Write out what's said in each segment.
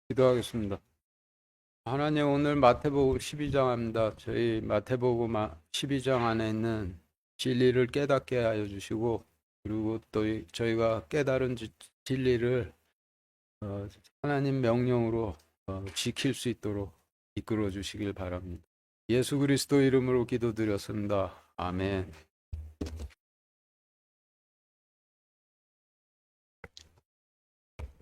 기도하겠습니다. 하나님, 오늘 마태복음 12장입니다. 저희 마태복음 12장 안에 있는 진리를 깨닫게 하여 주시고, 그리고 또 저희가 깨달은 진리를 하나님 명령으로 지킬 수 있도록 이끌어 주시길 바랍니다. 예수 그리스도 이름으로 기도드렸습니다. 아멘.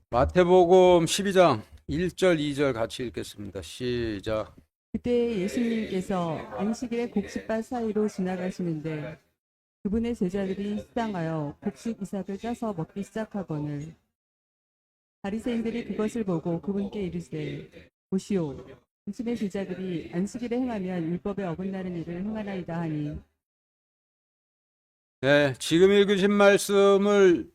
마태복음 12장 1절 2절 같이 읽겠습니다. 시작. 그때 예수님께서 안식일에 곡식밭 사이로 지나가시는데 그분의 제자들이 시장하여 곡식 이삭을 짜서 먹기 시작하거늘 바리새인들이 그것을 보고 그분께 이르시되 보시오, 당신의 제자들이 안식일에 행하면 율법에 어긋나는 일을 행하나이다 하니. 네, 지금 읽으신 말씀을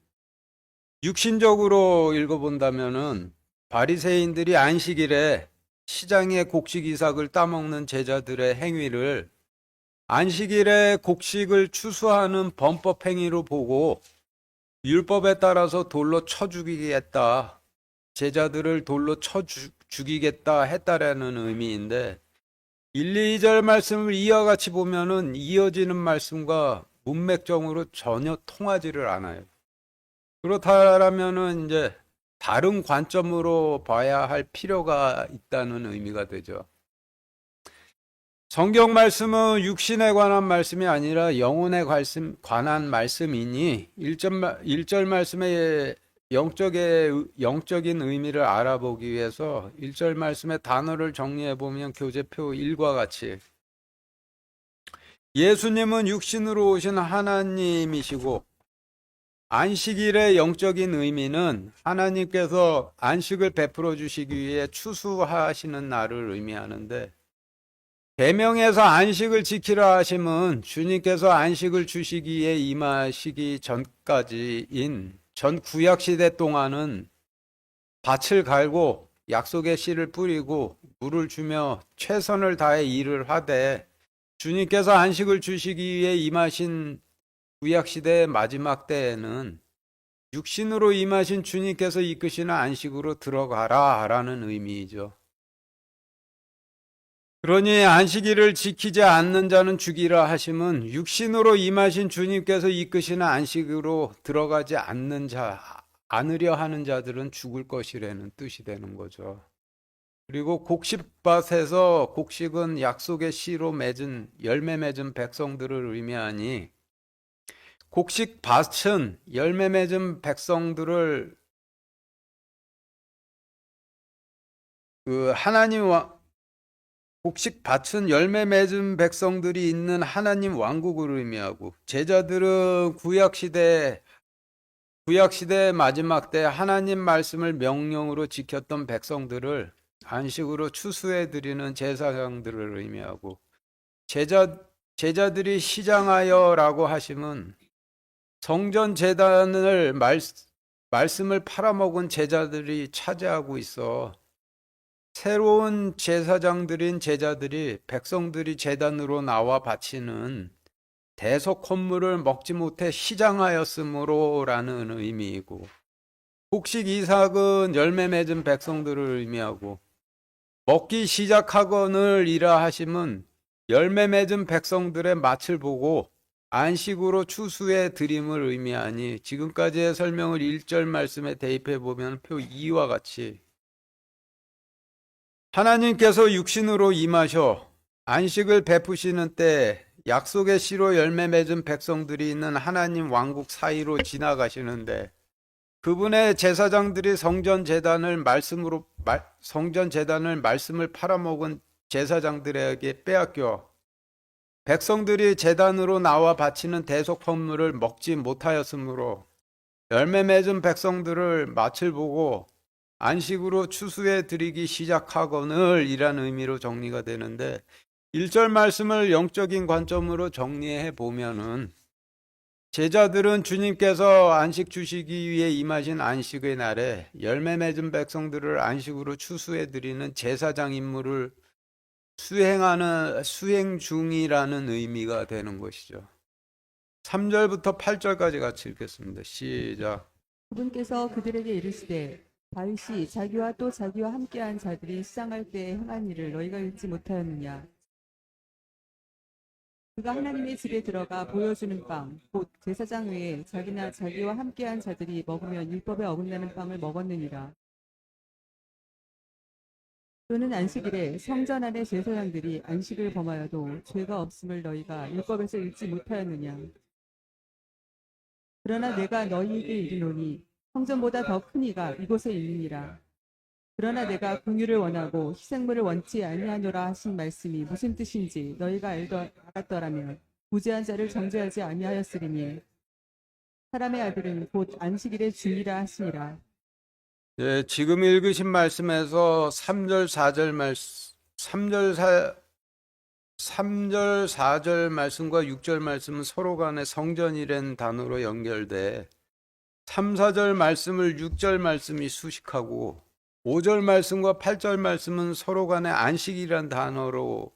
육신적으로 읽어본다면은 바리새인들이 안식일에 시장의 곡식 이삭을 따먹는 제자들의 행위를 안식일에 곡식을 추수하는 범법 행위로 보고 율법에 따라서 돌로 쳐 죽이겠다, 제자들을 돌로 쳐 죽이겠다 했다라는 의미인데, 1, 2절 말씀을 이와 같이 보면은 이어지는 말씀과 문맥적으로 전혀 통하지를 않아요. 그렇다면은 이제 다른 관점으로 봐야 할 필요가 있다는 의미가 되죠. 성경 말씀은 육신에 관한 말씀이 아니라 영혼에 관한 말씀이니 1절 말씀의 영적인 의미를 알아보기 위해서 1절 말씀의 단어를 정리해 보면 교재표 1과 같이 예수님은 육신으로 오신 하나님이시고, 안식일의 영적인 의미는 하나님께서 안식을 베풀어 주시기 위해 추수하시는 날을 의미하는데, 계명에서 안식을 지키라 하심은 주님께서 안식을 주시기에 임하시기 전까지인 전 구약 시대 동안은 밭을 갈고 약속의 씨를 뿌리고 물을 주며 최선을 다해 일을 하되, 주님께서 안식을 주시기 위해 임하신 구약시대의 마지막 때에는 육신으로 임하신 주님께서 이끄시는 안식으로 들어가라 라는 의미이죠. 그러니 안식일을 지키지 않는 자는 죽이라 하심은 육신으로 임하신 주님께서 이끄시는 안식으로 들어가지 않으려 하는 자들은 죽을 것이라는 뜻이 되는 거죠. 그리고 곡식밭에서, 곡식은 약속의 씨로 맺은 열매 맺은 백성들을 의미하니, 곡식밭은 열매 맺은 백성들을 하나님 곡식밭은 열매 맺은 백성들이 있는 하나님 왕국을 의미하고, 제자들은 구약 시대 마지막 때 하나님 말씀을 명령으로 지켰던 백성들을 안식으로 추수해 드리는 제사장들을 의미하고, 제자들이 시장하여라고 하심은 성전 제단을 말씀을 팔아먹은 제자들이 차지하고 있어 새로운 제사장들인 제자들이 백성들이 제단으로 나와 바치는 대속 헌물을 먹지 못해 시장하였으므로라는 의미이고, 곡식 이삭은 열매 맺은 백성들을 의미하고, 먹기 시작하거늘 이라 하심은 열매 맺은 백성들의 맛을 보고 안식으로 추수해 드림을 의미하니, 지금까지의 설명을 1절 말씀에 대입해 보면 표 2와 같이 하나님께서 육신으로 임하셔 안식을 베푸시는 때 약속의 씨로 열매 맺은 백성들이 있는 하나님 왕국 사이로 지나가시는데, 그분의 제사장들이 성전 제단을 말씀을 팔아먹은 제사장들에게 빼앗겨 백성들이 제단으로 나와 바치는 대속 헌물을 먹지 못하였으므로 열매 맺은 백성들을 맛을 보고 안식으로 추수해 드리기 시작하거늘 이란 의미로 정리가 되는데, 1절 말씀을 영적인 관점으로 정리해 보면은 제자들은 주님께서 안식 주시기 위해 임하신 안식의 날에 열매 맺은 백성들을 안식으로 추수해 드리는 제사장 임무를 수행 중이라는 의미가 되는 것이죠. 3절부터 8절까지 같이 읽겠습니다. 시작. 그분께서 그들에게 이르시되 다윗이 자기와 또 자기와 함께한 자들이 시장할 때에 행한 일을 너희가 읽지 못하였느냐? 그가 하나님의 집에 들어가 보여주는 빵, 곧 제사장 외에 자기나 자기와 함께한 자들이 먹으면 율법에 어긋나는 빵을 먹었느니라. 또는 안식일에 성전 안의 제사장들이 안식을 범하여도 죄가 없음을 너희가 율법에서 읽지 못하였느냐? 그러나 내가 너희에게 이르노니 성전보다 더 큰 이가 이곳에 있느니라. 그러나 내가 긍휼을 원하고 희생물을 원치 아니하노라 하신 말씀이 무슨 뜻인지 너희가 알았더라면 무죄한 자를 정죄하지 아니하였으리니 사람의 아들은 곧 안식일의 주니라 하시니라. 예, 지금 읽으신 말씀에서 3절, 4절 말씀, 3절, 4절 말씀과 6절 말씀은 서로 간에 성전이라는 단어로 연결돼 3, 4절 말씀을 6절 말씀이 수식하고 5절 말씀과 8절 말씀은 서로 간에 안식이란 단어로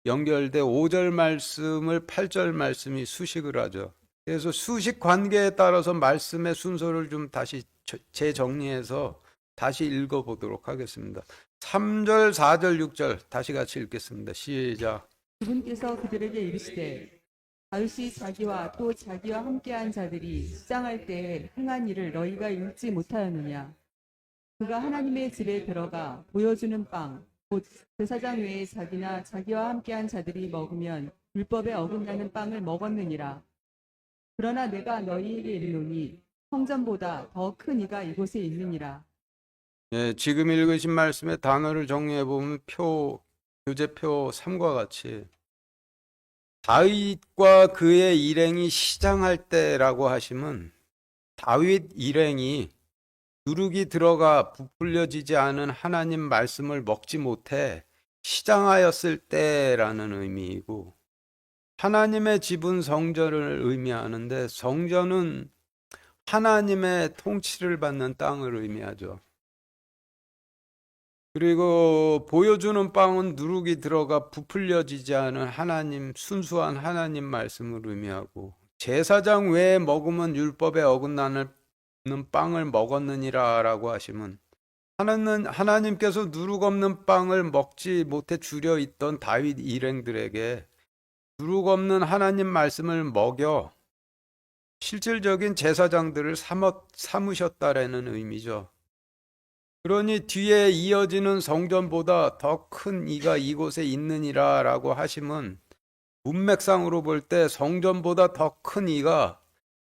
연결돼 5절 말씀을 8절 말씀이 수식을 하죠. 그래서 수식 관계에 따라서 말씀의 순서를 좀 다시 재정리해서 다시 읽어보도록 하겠습니다. 3절, 4절, 6절 다시 같이 읽겠습니다. 시작. 그분께서 그들에게 이르시되 다윗이 자기와 또 자기와 함께한 자들이 시장할 때에 행한 일을 너희가 읽지 못하였느냐? 그가 하나님의 집에 들어가 보여주는 빵, 곧 제사장 외에 자기나 자기와 함께한 자들이 먹으면 율법에 어긋나는 빵을 먹었느니라. 그러나 내가 너희에게 이르노니 성전보다 더 큰 이가 이곳에 있느니라. 예, 지금 읽으신 말씀의 단어를 정리해 보면 교재표 3과 같이 다윗과 그의 일행이 시장할 때라고 하시면 다윗 일행이 누룩이 들어가 부풀려지지 않은 하나님 말씀을 먹지 못해 시장하였을 때라는 의미이고 하나님의 집은 성전을 의미하는데 성전은 하나님의 통치를 받는 땅을 의미하죠. 그리고 보여주는 빵은 누룩이 들어가 부풀려지지 않은 하나님, 순수한 하나님 말씀을 의미하고 제사장 외에 먹으면 율법에 어긋나는 빵을 먹었느니라 라고 하시면 하나님께서 누룩 없는 빵을 먹지 못해 줄여 있던 다윗 일행들에게 누룩 없는 하나님 말씀을 먹여 실질적인 제사장들을 삼으셨다라는 의미죠. 그러니 뒤에 이어지는 성전보다 더 큰 이가 이곳에 있느니라 라고 하시면 문맥상으로 볼 때 성전보다 더 큰 이가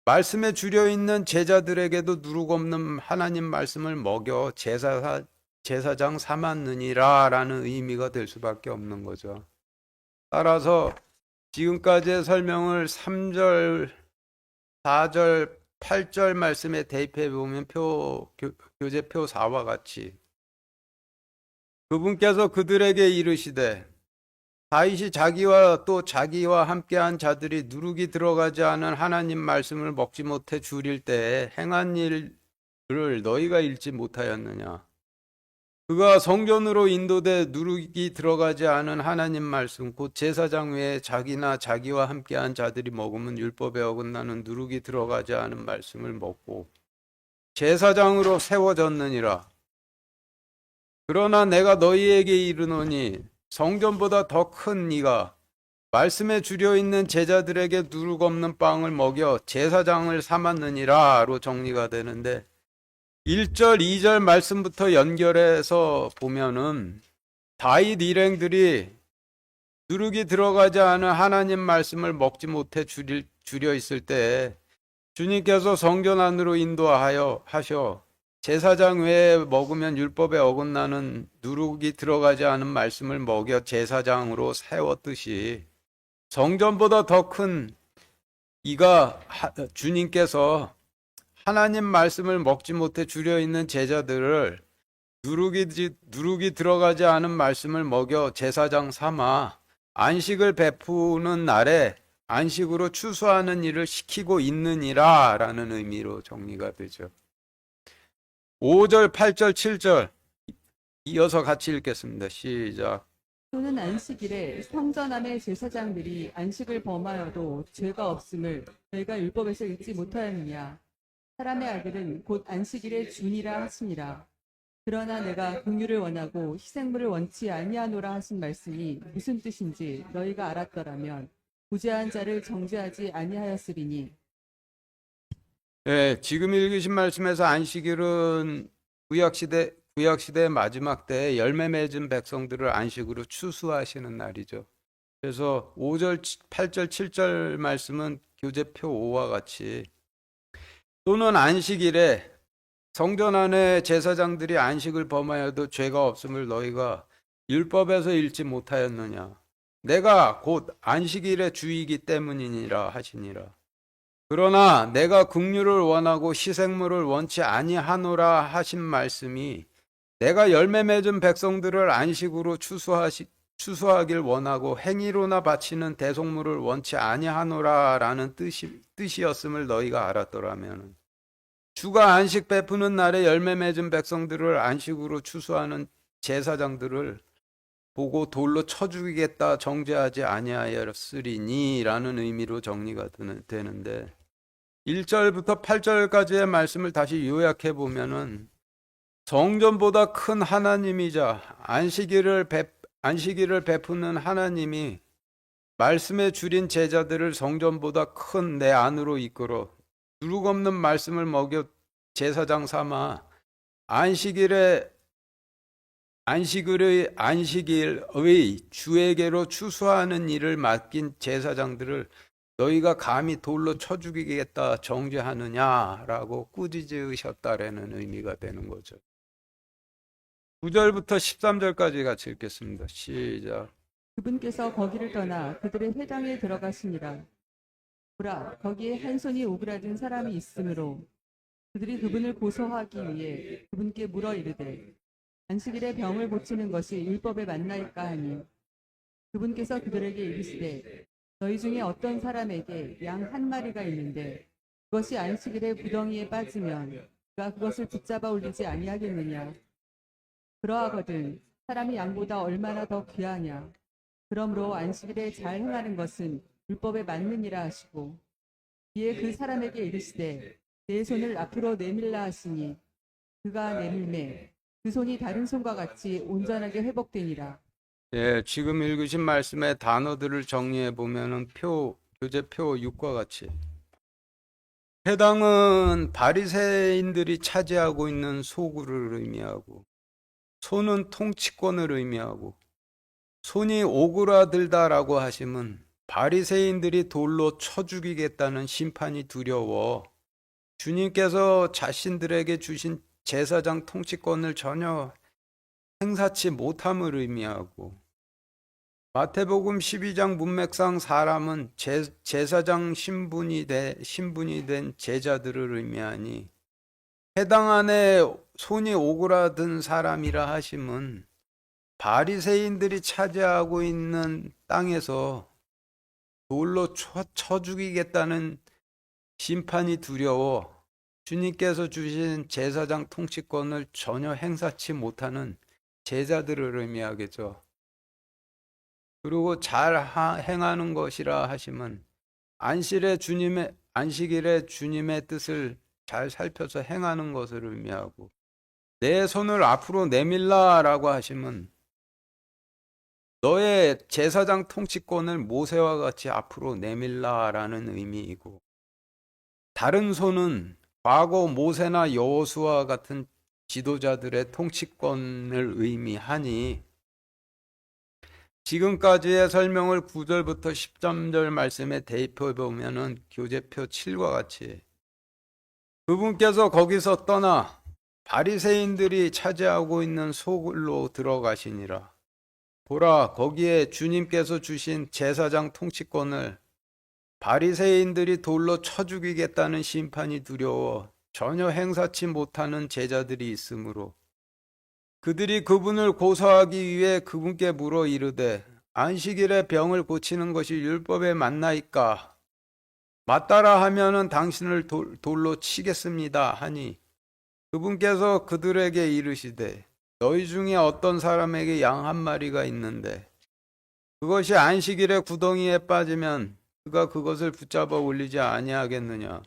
말씀에 줄여 있는 제자들에게도 누룩 없는 하나님 말씀을 먹여 제사장 삼았느니라 라는 의미가 될 수밖에 없는 거죠. 따라서 지금까지의 설명을 3절, 4절, 8절 말씀에 대입해 보면 교재표 4와 같이 그분께서 그들에게 이르시되 다윗이 자기와 또 자기와 함께한 자들이 누룩이 들어가지 않은 하나님 말씀을 먹지 못해 줄일 때에 행한 일을 너희가 읽지 못하였느냐? 그가 성전으로 인도돼 누룩이 들어가지 않은 하나님 말씀 곧 제사장 외에 자기나 자기와 함께한 자들이 먹으면 율법에 어긋나는 누룩이 들어가지 않은 말씀을 먹고 제사장으로 세워졌느니라. 그러나 내가 너희에게 이르노니 성전보다 더 큰 이가 말씀에 줄여 있는 제자들에게 누룩 없는 빵을 먹여 제사장을 삼았느니라로 정리가 되는데 1절, 2절 말씀부터 연결해서 보면은 다윗 일행들이 누룩이 들어가지 않은 하나님 말씀을 먹지 못해 줄여 있을 때 주님께서 성전 안으로 인도하셔 제사장 외에 먹으면 율법에 어긋나는 누룩이 들어가지 않은 말씀을 먹여 제사장으로 세웠듯이 성전보다 더 큰 이가 주님께서 하나님 말씀을 먹지 못해 줄여 있는 제자들을 누룩이 들어가지 않은 말씀을 먹여 제사장 삼아 안식을 베푸는 날에 안식으로 추수하는 일을 시키고 있느니라 라는 의미로 정리가 되죠. 5절, 8절, 7절 이어서 같이 읽겠습니다. 시작. 또는 안식일에 성전 안의 제사장들이 안식을 범하여도 죄가 없음을 너희가 율법에서 읽지 못하였느냐? 사람의 아들은 곧 안식일의 주니라 하시니라. 그러나 내가 긍휼을 원하고 희생물을 원치 아니하노라 하신 말씀이 무슨 뜻인지 너희가 알았더라면 부재한 자를 정죄하지 아니하였으리니. 예, 지금 읽으신 말씀에서 안식일은 구약시대의 마지막 때에 열매 맺은 백성들을 안식으로 추수하시는 날이죠. 그래서 5절, 8절, 7절 말씀은 교재표 5와 같이 또는 안식일에 성전 안에 제사장들이 안식을 범하여도 죄가 없음을 너희가 율법에서 읽지 못하였느냐. 내가 곧 안식일의 주이기 때문이니라 하시니라. 그러나 내가 긍휼을 원하고 희생물을 원치 아니하노라 하신 말씀이 내가 열매 맺은 백성들을 안식으로 추수하길 원하고 행위로나 바치는 대속물을 원치 아니하노라라는 뜻이었음을 너희가 알았더라면 주가 안식 베푸는 날에 열매 맺은 백성들을 안식으로 추수하는 제사장들을 보고 돌로 쳐 죽이겠다 정죄하지 아니하였으리니라는 의미로 정리가 되는데 1절부터 8절까지의 말씀을 다시 요약해 보면은 성전보다 큰 하나님이자 안식일을 베푸는 하나님이 말씀에 줄인 제자들을 성전보다 큰 내 안으로 이끌어 누룩 없는 말씀을 먹여 제사장 삼아 안식일의 주에게로 추수하는 일을 맡긴 제사장들을 너희가 감히 돌로 쳐 죽이겠다 정죄하느냐라고 꾸짖으셨다라는 의미가 되는 거죠. 9절부터 13절까지 같이 읽겠습니다. 시작. 그분께서 거기를 떠나 그들의 회당에 들어가시니라. 보라, 거기에 한 손이 오그라든 사람이 있으므로 그들이 그분을 고소하기 위해 그분께 물어 이르되 안식일에 병을 고치는 것이 율법에 맞나이까 하니 그분께서 그들에게 이르시되 너희 중에 어떤 사람에게 양 한 마리가 있는데 그것이 안식일에 구덩이에 빠지면 그가 그것을 붙잡아 올리지 아니하겠느냐. 그러하거든 사람이 양보다 얼마나 더 귀하냐. 그러므로 안식일에 잘 행하는 것은 율법에 맞느니라 하시고 이에 그 사람에게 이르시되 내 손을 앞으로 내밀라 하시니 그가 내밀매 그 손이 다른 손과 같이 온전하게 회복되니라. 예, 지금 읽으신 말씀의 단어들을 정리해 보면은 교재표 6과 같이 회당은 바리새인들이 차지하고 있는 소굴을 의미하고 손은 통치권을 의미하고 손이 오그라들다라고 하심은 바리새인들이 돌로 쳐 죽이겠다는 심판이 두려워 주님께서 자신들에게 주신 제사장 통치권을 전혀 행사치 못함을 의미하고 마태복음 12장 문맥상 사람은 제사장 신분이 된 제자들을 의미하니 해당 안에 손이 오그라든 사람이라 하심은 바리새인들이 차지하고 있는 땅에서 돌로 쳐 죽이겠다는 심판이 두려워 주님께서 주신 제사장 통치권을 전혀 행사치 못하는 제자들을 의미하겠죠. 그리고 잘 행하는 것이라 하심은 안식일에 주님의 뜻을 잘 살펴서 행하는 것을 의미하고 내 손을 앞으로 내밀라라고 하심은 너의 제사장 통치권을 모세와 같이 앞으로 내밀라라는 의미이고 다른 손은 과거 모세나 여호수아와 같은 지도자들의 통치권을 의미하니 지금까지의 설명을 9절부터 13절 말씀에 대입해 보면은 교재표 7과 같이 그분께서 거기서 떠나 바리새인들이 차지하고 있는 소굴로 들어가시니라. 보라, 거기에 주님께서 주신 제사장 통치권을 바리새인들이 돌로 쳐 죽이겠다는 심판이 두려워 전혀 행사치 못하는 제자들이 있으므로 그들이 그분을 고소하기 위해 그분께 물어 이르되 안식일에 병을 고치는 것이 율법에 맞나이까? 맞다라 하면은 당신을 돌로 치겠습니다 하니 그분께서 그들에게 이르시되 너희 중에 어떤 사람에게 양 한 마리가 있는데 그것이 안식일에 구덩이에 빠지면 그가 그것을 붙잡아 올리지 아니하겠느냐.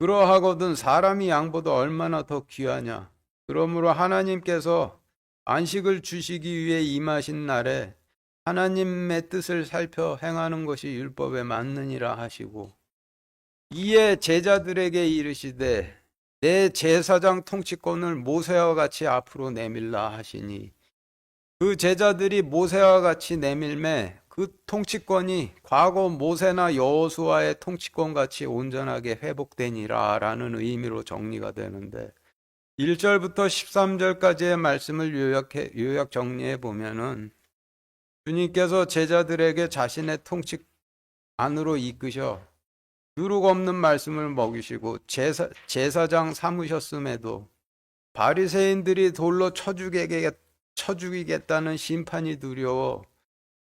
그러하거든 사람이 양보다 얼마나 더 귀하냐. 그러므로 하나님께서 안식을 주시기 위해 임하신 날에 하나님의 뜻을 살펴 행하는 것이 율법에 맞느니라 하시고, 이에 제자들에게 이르시되 내 제사장 통치권을 모세와 같이 앞으로 내밀라 하시니, 그 제자들이 모세와 같이 내밀매 그 통치권이 과거 모세나 여호수아의 통치권 같이 온전하게 회복되니라 라는 의미로 정리가 되는데, 1절부터 13절까지의 말씀을 요약 정리해 보면은, 주님께서 제자들에게 자신의 통치 안으로 이끄셔 누룩 없는 말씀을 먹이시고 제사장 삼으셨음에도 바리새인들이 돌로 쳐죽이겠다는 심판이 두려워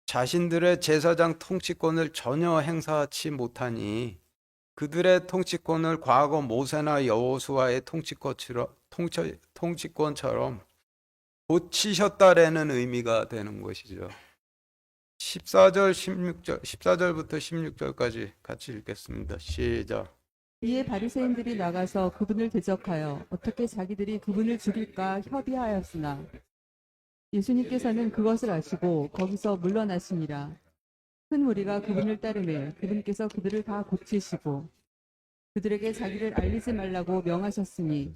자신들의 제사장 통치권을 전혀 행사하지 못하니, 그들의 통치권을 과거 모세나 여호수아의 통치권처럼 고치셨다라는 의미가 되는 것이죠. 14절부터 16절까지 같이 읽겠습니다. 시작. 이에 바리새인들이 나가서 그분을 대적하여 어떻게 자기들이 그분을 죽일까 협의하였으나 예수님께서는 그것을 아시고 거기서 물러나시니라. 큰 무리가 그분을 따르매 그분께서 그들을 다 고치시고 그들에게 자기를 알리지 말라고 명하셨으니.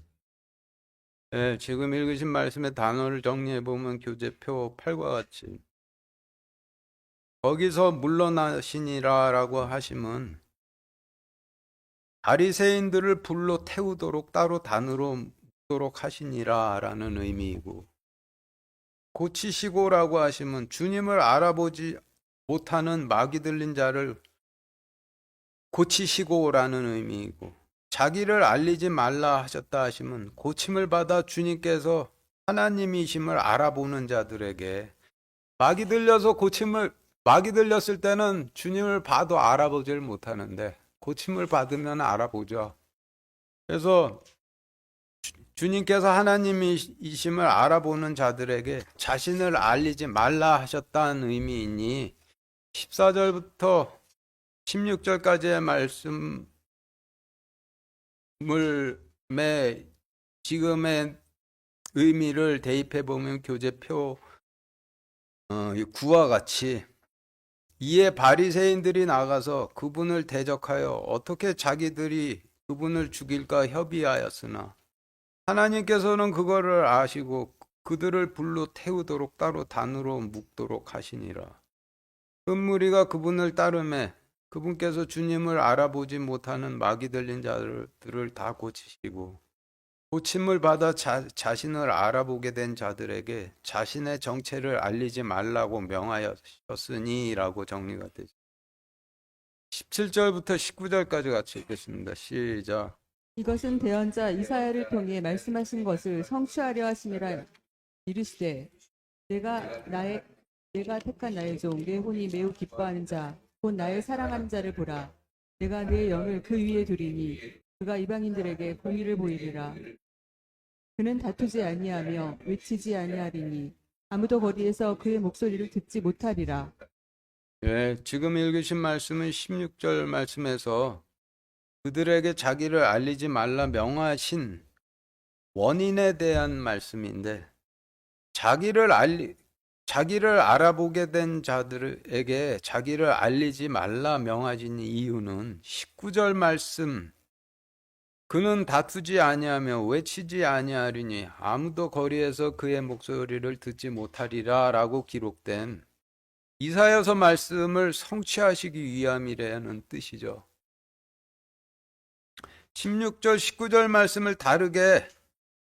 네, 지금 읽으신 말씀의 단어를 정리해 보면 교재표 8과 같이, 거기서 물러나시니라라고 하시면 바리새인들을 불로 태우도록 따로 단으로 묻도록 하시니라라는 의미이고, 고치시고라고 하시면 주님을 알아보지 못하는 마귀 들린 자를 고치시고라는 의미이고, 자기를 알리지 말라 하셨다 하시면 고침을 받아 주님께서 하나님이심을 알아보는 자들에게, 마귀 들렸을 때는 주님을 봐도 알아보질 못하는데 고침을 받으면 알아보죠. 그래서 주님께서 하나님이심을 알아보는 자들에게 자신을 알리지 말라 하셨다는 의미이니, 14절부터 16절까지의 말씀을 지금의 의미를 대입해 보면 교재표 9와 같이, 이에 바리새인들이 나가서 그분을 대적하여 어떻게 자기들이 그분을 죽일까 협의하였으나 하나님께서는 그거를 아시고 그들을 불로 태우도록 따로 단으로 묵도록 하시니라. 큰 무리가 그분을 따르매 그분께서 주님을 알아보지 못하는 마귀 들린 자들을 다 고치시고, 고침을 받아 자신을 알아보게 된 자들에게 자신의 정체를 알리지 말라고 명하였으니 라고 정리가 되죠. 17절부터 19절까지 같이 읽겠습니다. 시작. 이것은 대언자 이사야를 통해 말씀하신 것을 성취하려 하심이라. 이르시되 내가 택한 나의 종 내 혼이 매우 기뻐하는 자 곧 나의 사랑하는 자를 보라. 내가 내 영을 그 위에 두리니 그가 이방인들에게 공의를 보이리라. 그는 다투지 아니하며 외치지 아니하리니 아무도 거리에서 그의 목소리를 듣지 못하리라. 네, 지금 읽으신 말씀은 16절 말씀에서 그들에게 자기를 알리지 말라 명하신 원인에 대한 말씀인데, 자기를 알아보게 된 자들에게 자기를 알리지 말라 명하신 이유는 19절 말씀, 그는 다투지 아니하며 외치지 아니하리니 아무도 거리에서 그의 목소리를 듣지 못하리라 라고 기록된 이사야서 말씀을 성취하시기 위함이라는 뜻이죠. 16절 19절 말씀을 다르게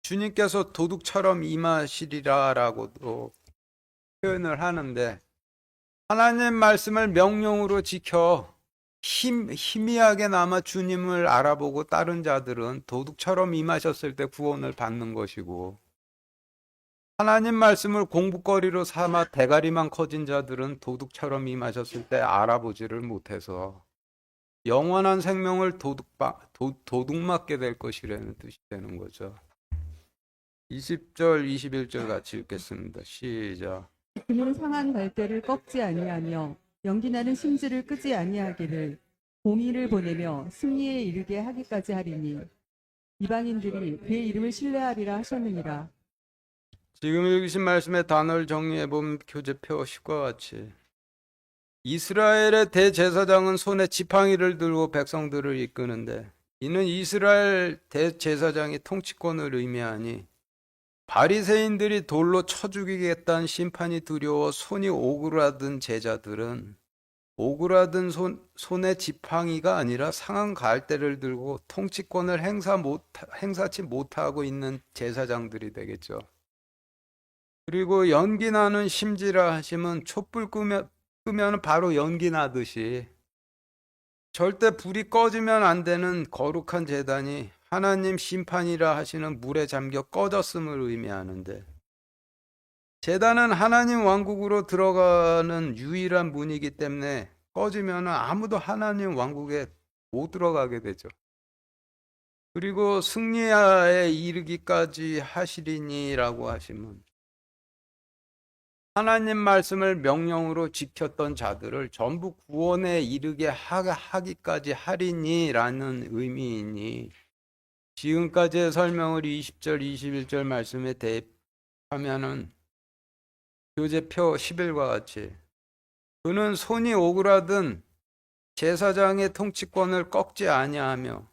주님께서 도둑처럼 임하시리라 라고도 표현을 하는데, 하나님 말씀을 명령으로 지켜 희미하게나마 주님을 알아보고 따른 자들은 도둑처럼 임하셨을 때 구원을 받는 것이고, 하나님 말씀을 공부거리로 삼아 대가리만 커진 자들은 도둑처럼 임하셨을 때 알아보지를 못해서 영원한 생명을 도둑맞게 될 것이라는 뜻이 되는 거죠. 20절 21절 같이 읽겠습니다. 시작. 그는 상한 갈대를 꺾지 아니하며 연기 나는 심지를 끄지 아니하기를 공의를 보내며 승리에 이르게 하기까지 하리니 이방인들이 그의 이름을 신뢰하리라 하셨느니라. 지금 읽으신 말씀의 단어를 정리해 보면 교재표 10과 같이 이스라엘의 대제사장은 손에 지팡이를 들고 백성들을 이끄는데 이는 이스라엘 대제사장이 통치권을 의미하니 바리새인들이 돌로 쳐 죽이겠다는 심판이 두려워 손이 오그라든 제자들은 오그라든 손에 지팡이가 아니라 상한 갈대를 들고 통치권을 행사치 못하고 있는 제사장들이 되겠죠. 그리고 연기 나는 심지라 하시면 촛불 끄면 바로 연기 나듯이 절대 불이 꺼지면 안 되는 거룩한 제단이 하나님 심판이라 하시는 물에 잠겨 꺼졌음을 의미하는데 제단은 하나님 왕국으로 들어가는 유일한 문이기 때문에 꺼지면 아무도 하나님 왕국에 못 들어가게 되죠. 그리고 승리에 이르기까지 하시리니라고 하시면 하나님 말씀을 명령으로 지켰던 자들을 전부 구원에 이르게 하기까지 하리니라는 의미이니 지금까지의 설명을 20절, 21절 말씀에 대입하면은 교재표 11과 같이 그는 손이 오그라든 제사장의 통치권을 꺾지 아니하며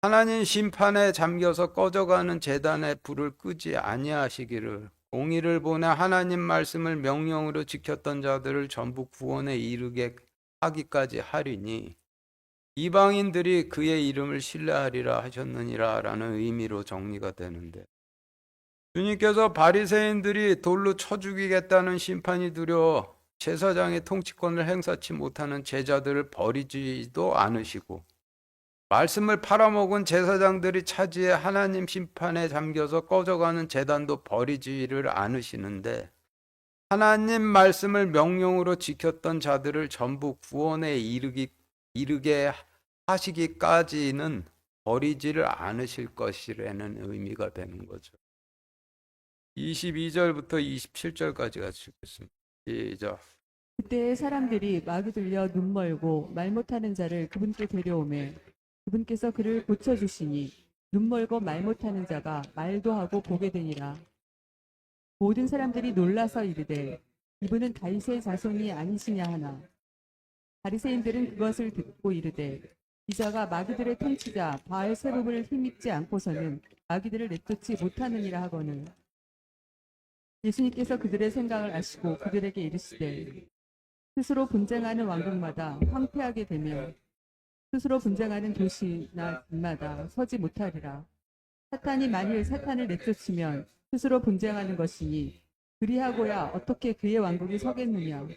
하나님 심판에 잠겨서 꺼져가는 제단의 불을 끄지 아니하시기를 공의를 보내 하나님 말씀을 명령으로 지켰던 자들을 전부 구원에 이르게 하기까지 하리니 이방인들이 그의 이름을 신뢰하리라 하셨느니라 라는 의미로 정리가 되는데 주님께서 바리새인들이 돌로 쳐 죽이겠다는 심판이 두려워 제사장의 통치권을 행사치 못하는 제자들을 버리지도 않으시고 말씀을 팔아먹은 제사장들이 차지해 하나님 심판에 잠겨서 꺼져가는 제단도 버리지를 않으시는데 하나님 말씀을 명령으로 지켰던 자들을 전부 구원에 이르게 하시기까지는 버리지를 않으실 것이라는 의미가 되는 거죠. 22절부터 27절까지 같이 읽겠습니다. 시작. 그때 사람들이 마귀 들려 눈 멀고 말 못하는 자를 그분께 데려오매 그분께서 그를 고쳐주시니 눈 멀고 말 못하는 자가 말도 하고 보게 되니라. 모든 사람들이 놀라서 이르되 이분은 다윗의 자손이 아니시냐 하나 바리새인들은 그것을 듣고 이르되 이자가 마귀들의 통치자 바알세불을 힘입지 않고서는 마귀들을 내쫓지 못하느니라 하거늘 예수님께서 그들의 생각을 아시고 그들에게 이르시되 스스로 분쟁하는 왕국마다 황폐하게 되며 스스로 분쟁하는 도시나 집마다 서지 못하리라. 사탄이 만일 사탄을 내쫓으면 스스로 분쟁하는 것이니 그리하고야 어떻게 그의 왕국이 서겠느냐.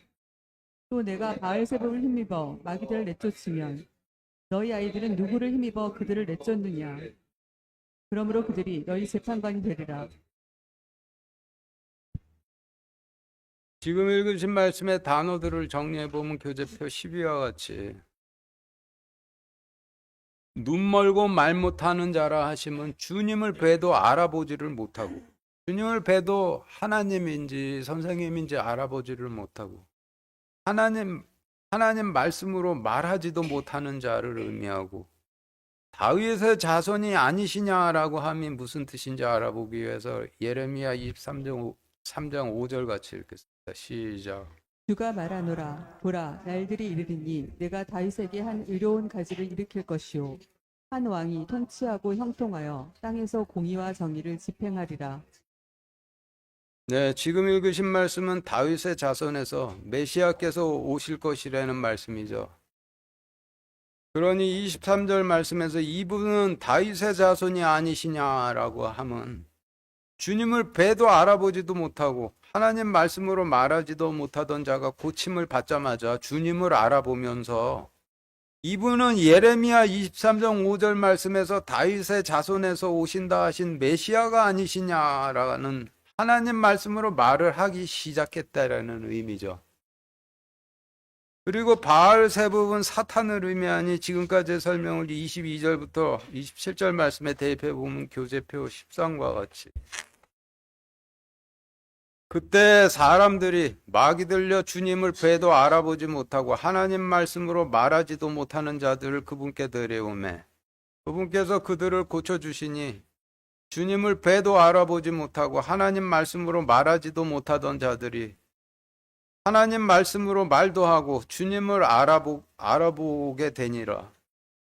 또 내가 바알세불을 힘입어 마귀들을 내쫓으면 너희 아이들은 누구를 힘입어 그들을 내쫓느냐. 그러므로 그들이 너희 재판관이 되리라. 지금 읽으신 말씀의 단어들을 정리해 보면 교재표 12와 같이 눈 멀고 말 못하는 자라 하시면 주님을 뵈도 알아보지를 못하고 주님을 뵈도 하나님인지 선생님인지 알아보지를 못하고 하나님 말씀으로 말하지도 못하는 자를 의미하고 다윗의 자손이 아니시냐라고 함이 무슨 뜻인지 알아보기 위해서 예레미야 23장 5절 같이 읽겠습니다. 시작. 주가 말하노라 보라 날들이 이르리니 내가 다윗에게 한 의로운 가지를 일으킬 것이요 한 왕이 통치하고 형통하여 땅에서 공의와 정의를 집행하리라. 네, 지금 읽으신 말씀은 다윗의 자손에서 메시아께서 오실 것이라는 말씀이죠. 그러니 23절 말씀에서 이분은 다윗의 자손이 아니시냐라고 하면 주님을 뵈도 알아보지도 못하고 하나님 말씀으로 말하지도 못하던 자가 고침을 받자마자 주님을 알아보면서 이분은 예레미야 23장 5절 말씀에서 다윗의 자손에서 오신다 하신 메시아가 아니시냐라는 하나님 말씀으로 말을 하기 시작했다라는 의미죠. 그리고 바알세불은 사탄을 의미하니 지금까지의 설명을 22절부터 27절 말씀에 대입해 보면 교재표 13과 같이 그때 사람들이 막이 들려 주님을 뵈도 알아보지 못하고 하나님 말씀으로 말하지도 못하는 자들을 그분께 데려오매 그분께서 그들을 고쳐주시니 주님을 뵈도 알아보지 못하고 하나님 말씀으로 말하지도 못하던 자들이 하나님 말씀으로 말도 하고 주님을 알아보게 되니라.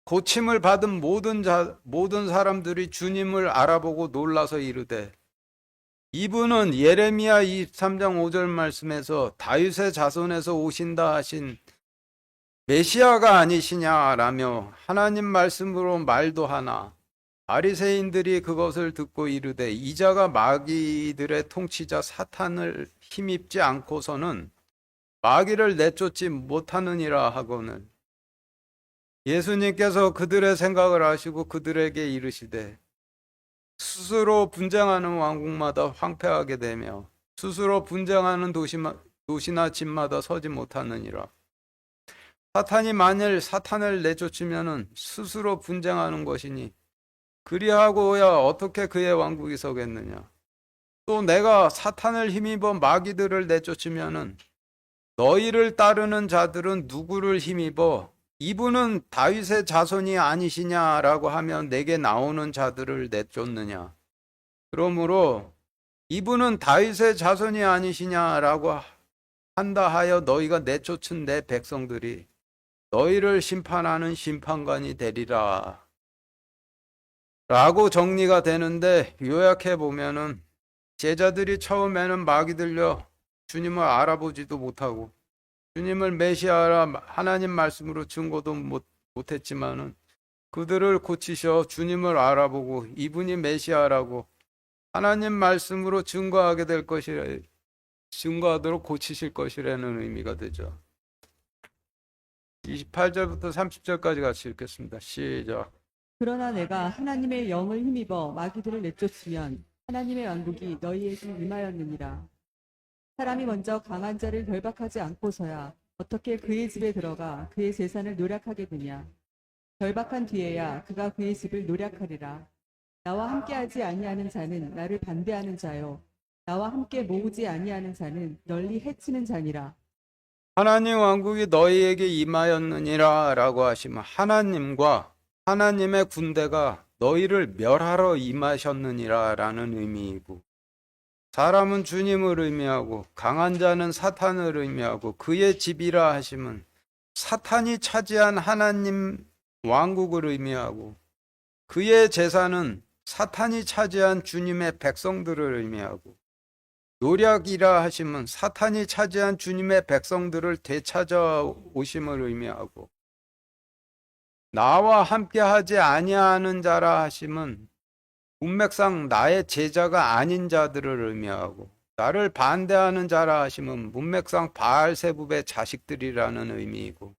고침을 받은 모든 사람들이 주님을 알아보고 놀라서 이르되 이분은 예레미야 23장 5절 말씀에서 다윗의 자손에서 오신다 하신 메시아가 아니시냐라며 하나님 말씀으로 말도 하나 바리새인들이 그것을 듣고 이르되 이자가 마귀들의 통치자 사탄을 힘입지 않고서는 마귀를 내쫓지 못하느니라 하거늘 예수님께서 그들의 생각을 아시고 그들에게 이르시되 스스로 분쟁하는 왕국마다 황폐하게 되며 스스로 분쟁하는 도시나 집마다 서지 못하느니라. 사탄이 만일 사탄을 내쫓으면 스스로 분쟁하는 것이니 그리하고야 어떻게 그의 왕국이 서겠느냐. 또 내가 사탄을 힘입어 마귀들을 내쫓으면 너희를 따르는 자들은 누구를 힘입어 이분은 다윗의 자손이 아니시냐라고 하면 내게 나오는 자들을 내쫓느냐. 그러므로 이분은 다윗의 자손이 아니시냐라고 한다 하여 너희가 내쫓은 내 백성들이 너희를 심판하는 심판관이 되리라. 라고 정리가 되는데 요약해 보면은 제자들이 처음에는 막이 들려 주님을 알아보지도 못하고 주님을 메시아라 하나님 말씀으로 증거도 못했지만은 그들을 고치셔 주님을 알아보고 이분이 메시아라고 하나님 말씀으로 증거하게 될 것이라 증거하도록 고치실 것이라는 의미가 되죠. 28절부터 30절까지 같이 읽겠습니다. 시작. 그러나 내가 하나님의 영을 힘입어 마귀들을 내쫓으면 하나님의 왕국이 너희에게 임하였느니라. 사람이 먼저 강한 자를 결박하지 않고서야 어떻게 그의 집에 들어가 그의 재산을 노략하게 되냐. 결박한 뒤에야 그가 그의 집을 노략하리라. 나와 함께하지 아니하는 자는 나를 반대하는 자요 나와 함께 모으지 아니하는 자는 널리 해치는 자니라. 하나님 왕국이 너희에게 임하였느니라 라고 하시면 하나님과 하나님의 군대가 너희를 멸하러 임하셨느니라 라는 의미이고 사람은 주님을 의미하고 강한 자는 사탄을 의미하고 그의 집이라 하시면 사탄이 차지한 하나님 왕국을 의미하고 그의 재산은 사탄이 차지한 주님의 백성들을 의미하고 노략이라 하시면 사탄이 차지한 주님의 백성들을 되찾아오심을 의미하고 나와 함께하지 아니하는 자라 하시면 문맥상 나의 제자가 아닌 자들을 의미하고 나를 반대하는 자라 하시면 문맥상 바알세붑의 자식들이라는 의미이고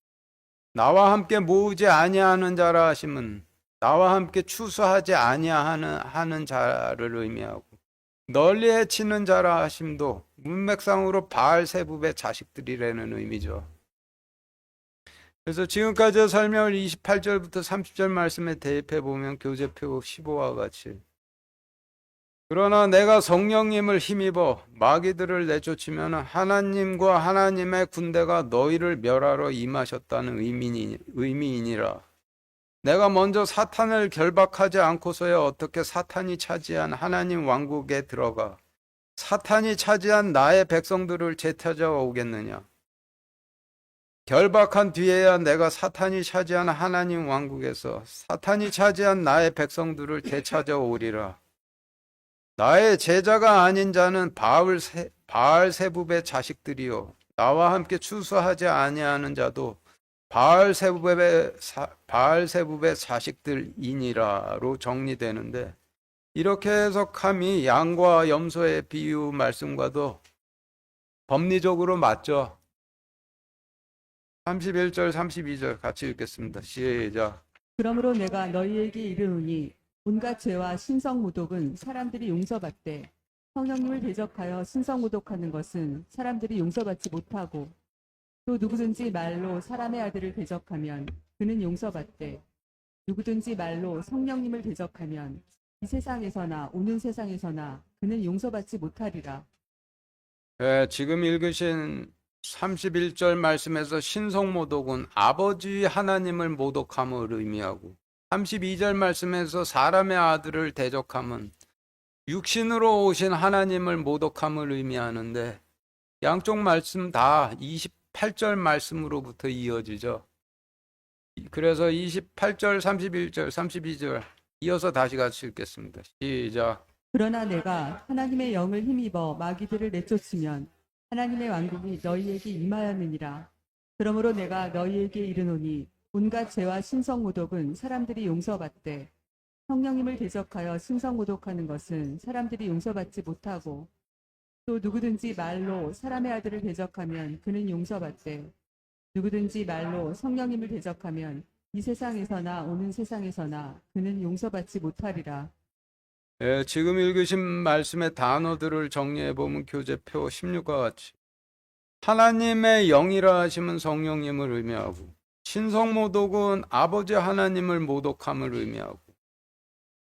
나와 함께 모으지 아니하는 자라 하시면 나와 함께 추수하지 아니하는 자를 의미하고 널리 해치는 자라 하심도 문맥상으로 바알세붑의 자식들이라는 의미죠. 그래서 지금까지 설명을 28절부터 30절 말씀에 대입해 보면 교재표 15와 같이 그러나 내가 성령님을 힘입어 마귀들을 내쫓으면 하나님과 하나님의 군대가 너희를 멸하러 임하셨다는 의미이니라. 내가 먼저 사탄을 결박하지 않고서야 어떻게 사탄이 차지한 하나님 왕국에 들어가 사탄이 차지한 나의 백성들을 되찾아오겠느냐. 결박한 뒤에야 내가 사탄이 차지한 하나님 왕국에서 사탄이 차지한 나의 백성들을 되찾아오리라. 나의 제자가 아닌 자는 바알세붑의 자식들이요 나와 함께 추수하지 아니하는 자도 바알세붑의 자식들이니라로 정리되는데 이렇게 해석함이 양과 염소의 비유 말씀과도 법리적으로 맞죠. 31절 32절 같이 읽겠습니다. 시작. 그러므로 내가 너희에게 이르노니 온갖 죄와 신성모독은 사람들이 용서받되 성령님을 대적하여 신성모독하는 것은 사람들이 용서받지 못하고 또 누구든지 말로 사람의 아들을 대적하면 그는 용서받되 누구든지 말로 성령님을 대적하면 이 세상에서나 오는 세상에서나 그는 용서받지 못하리라. 지금 읽으신 31절 말씀에서 신성모독은 아버지 하나님을 모독함을 의미하고 32절 말씀에서 사람의 아들을 대적함은 육신으로 오신 하나님을 모독함을 의미하는데 양쪽 말씀 다 28절 말씀으로부터 이어지죠. 그래서 28절, 31절, 32절 이어서 다시 같이 읽겠습니다. 시작. 그러나 내가 하나님의 영을 힘입어 마귀들을 내쫓으면 하나님의 왕국이 너희에게 임하였느니라. 그러므로 내가 너희에게 이르노니 온갖 죄와 신성모독은 사람들이 용서받되 성령님을 대적하여 신성모독하는 것은 사람들이 용서받지 못하고 또 누구든지 말로 사람의 아들을 대적하면 그는 용서받되 누구든지 말로 성령님을 대적하면 이 세상에서나 오는 세상에서나 그는 용서받지 못하리라. 지금 읽으신 말씀의 단어들을 정리해 보면 교재표 16과 같이 하나님의 영이라 하시면 성령님을 의미하고 신성모독은 아버지 하나님을 모독함을 의미하고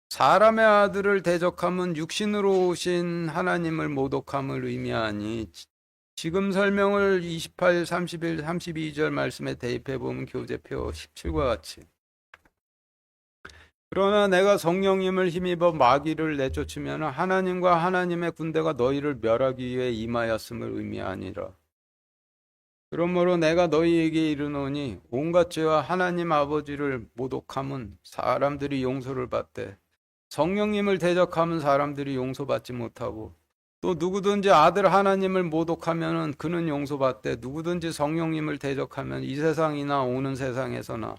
사람의 아들을 대적함은 육신으로 오신 하나님을 모독함을 의미하니 지금 설명을 28, 31, 32절 말씀에 대입해 보면 교재표 17과 같이 그러나 내가 성령님을 힘입어 마귀를 내쫓으면 하나님과 하나님의 군대가 너희를 멸하기 위해 임하였음을 의미하니라. 그러므로 내가 너희에게 이르노니 온갖 죄와 하나님 아버지를 모독함은 사람들이 용서를 받되 성령님을 대적하면 사람들이 용서받지 못하고 또 누구든지 아들 하나님을 모독하면 그는 용서받되 누구든지 성령님을 대적하면 이 세상이나 오는 세상에서나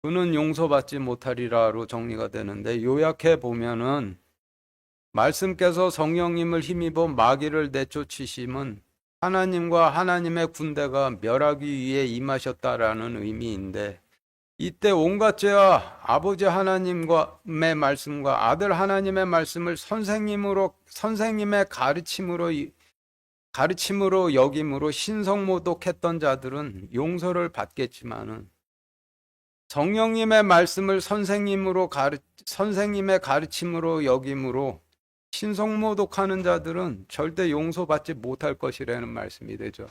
그는 용서받지 못하리라로 정리가 되는데 요약해 보면은 말씀께서 성령님을 힘입어 마귀를 내쫓으심은 하나님과 하나님의 군대가 멸하기 위해 임하셨다라는 의미인데 이때 온갖 죄와 아버지 하나님의 말씀과 아들 하나님의 말씀을 선생님의 가르침으로 여김으로 신성모독했던 자들은 용서를 받겠지만은 성령님의 말씀을 선생님의 가르침으로 여김으로 신성모독하는 자들은 절대 용서받지 못할 것이라는 말씀이 되죠.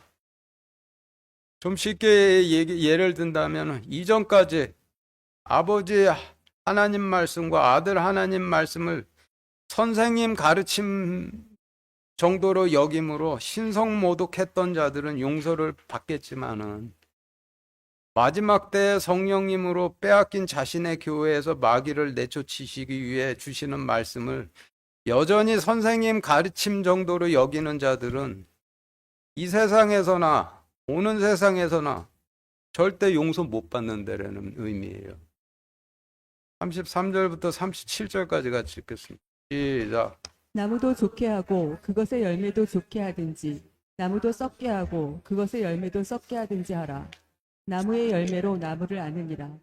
좀 쉽게 예를 든다면 이전까지 아버지 하나님 말씀과 아들 하나님 말씀을 선생님 가르침 정도로 여김으로 신성모독했던 자들은 용서를 받겠지만은 마지막 때에 성령님으로 빼앗긴 자신의 교회에서 마귀를 내쫓으시기 위해 주시는 말씀을 여전히 선생님 가르침 정도로 여기는 자들은 이 세상에서나 오는 세상에서나 절대 용서 못 받는다라는 의미예요. 33절부터 37절까지 같이 읽겠습니다. 시작. 나무도 좋게 하고 그것의 열매도 좋게 하든지 나무도 썩게 하고 그것의 열매도 썩게 하든지 하라. 나무의 열매로 나무를 아느니라.